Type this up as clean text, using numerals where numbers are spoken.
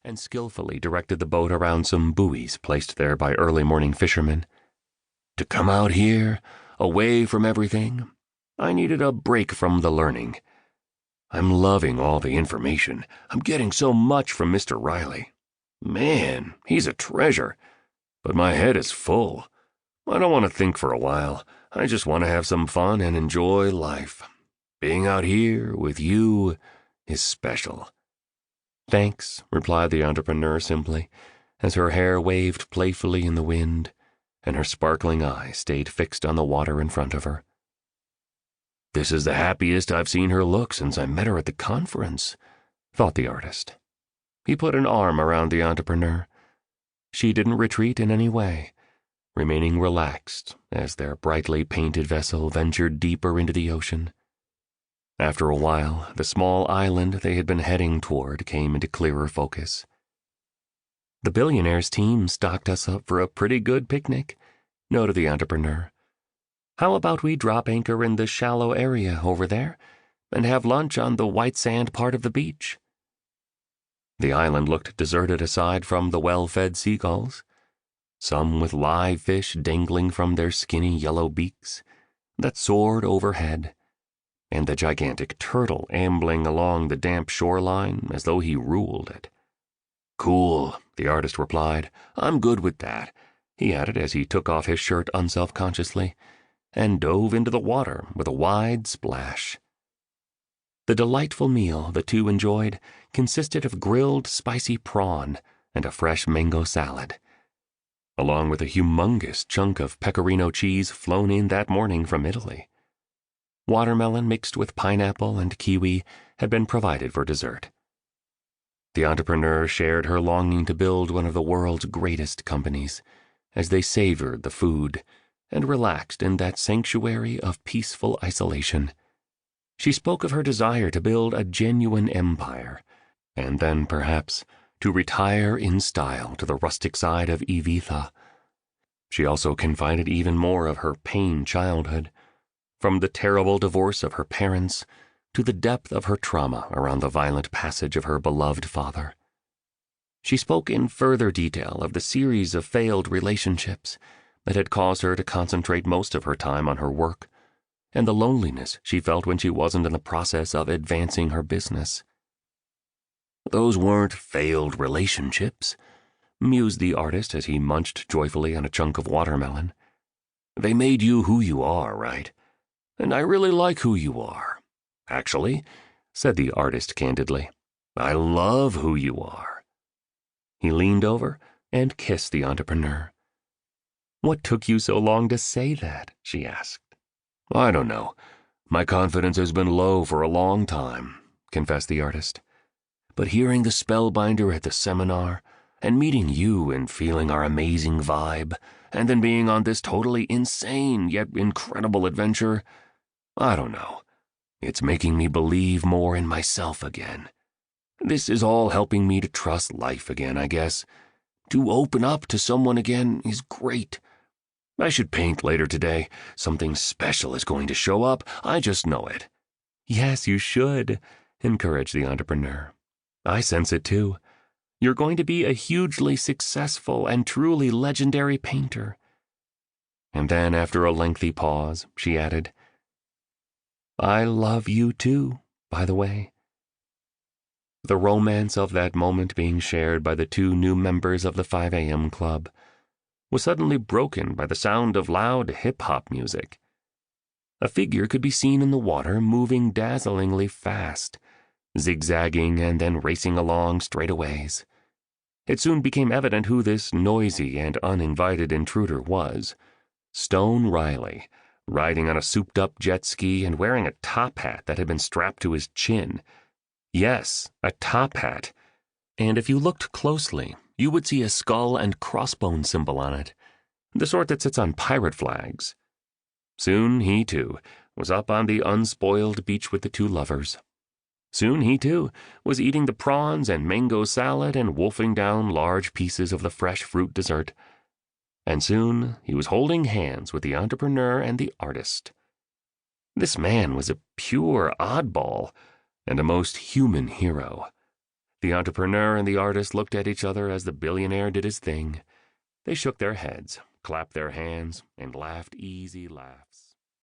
and skillfully directed the boat around some buoys placed there by early morning fishermen. To come out here, away from everything, I needed a break from the learning. I'm loving all the information. I'm getting so much from Mr. Riley. Man, he's a treasure. But my head is full. I don't want to think for a while. I just want to have some fun and enjoy life. Being out here with you is special. Thanks, replied the entrepreneur simply, as her hair waved playfully in the wind, and her sparkling eyes stayed fixed on the water in front of her. This is the happiest I've seen her look since I met her at the conference, thought the artist. He put an arm around the entrepreneur. She didn't retreat in any way, remaining relaxed as their brightly painted vessel ventured deeper into the ocean. After a while, the small island they had been heading toward came into clearer focus. The billionaire's team stocked us up for a pretty good picnic, noted the entrepreneur. How about we drop anchor in the shallow area over there and have lunch on the white sand part of the beach? The island looked deserted aside from the well-fed seagulls, some with live fish dangling from their skinny yellow beaks that soared overhead, and the gigantic turtle ambling along the damp shoreline as though he ruled it. Cool, the artist replied. I'm good with that, he added as he took off his shirt unselfconsciously and dove into the water with a wide splash. The delightful meal the two enjoyed consisted of grilled spicy prawn and a fresh mango salad, along with a humongous chunk of pecorino cheese flown in that morning from Italy. Watermelon mixed with pineapple and kiwi had been provided for dessert. The entrepreneur shared her longing to build one of the world's greatest companies as they savored the food and relaxed in that sanctuary of peaceful isolation. She spoke of her desire to build a genuine empire, and then, perhaps, to retire in style to the rustic side of Ibiza. She also confided even more of her pain childhood, from the terrible divorce of her parents to the depth of her trauma around the violent passage of her beloved father. She spoke in further detail of the series of failed relationships that had caused her to concentrate most of her time on her work, and the loneliness she felt when she wasn't in the process of advancing her business. Those weren't failed relationships, mused the artist as he munched joyfully on a chunk of watermelon. They made you who you are, right? And I really like who you are. Actually, said the artist candidly, I love who you are. He leaned over and kissed the entrepreneur. What took you so long to say that? She asked. I don't know. My confidence has been low for a long time, confessed the artist. But hearing the spellbinder at the seminar, and meeting you and feeling our amazing vibe, and then being on this totally insane yet incredible adventure, I don't know. It's making me believe more in myself again. This is all helping me to trust life again, I guess. To open up to someone again is great. I should paint later today. Something special is going to show up. I just know it. Yes, you should, encouraged the entrepreneur. I sense it too. You're going to be a hugely successful and truly legendary painter. And then, after a lengthy pause, she added, I love you too, by the way. The romance of that moment being shared by the two new members of the 5 a.m. club was suddenly broken by the sound of loud hip-hop music. A figure could be seen in the water moving dazzlingly fast, zigzagging and then racing along straightaways. It soon became evident who this noisy and uninvited intruder was. Stone Riley, riding on a souped-up jet ski and wearing a top hat that had been strapped to his chin. Yes, a top hat. And if you looked closely, you would see a skull and crossbone symbol on it, the sort that sits on pirate flags. Soon he, too, was up on the unspoiled beach with the two lovers. Soon he, too, was eating the prawns and mango salad and wolfing down large pieces of the fresh fruit dessert. And soon he was holding hands with the entrepreneur and the artist. This man was a pure oddball and a most human hero. The entrepreneur and the artist looked at each other as the billionaire did his thing. They shook their heads, clapped their hands, and laughed easy laughs.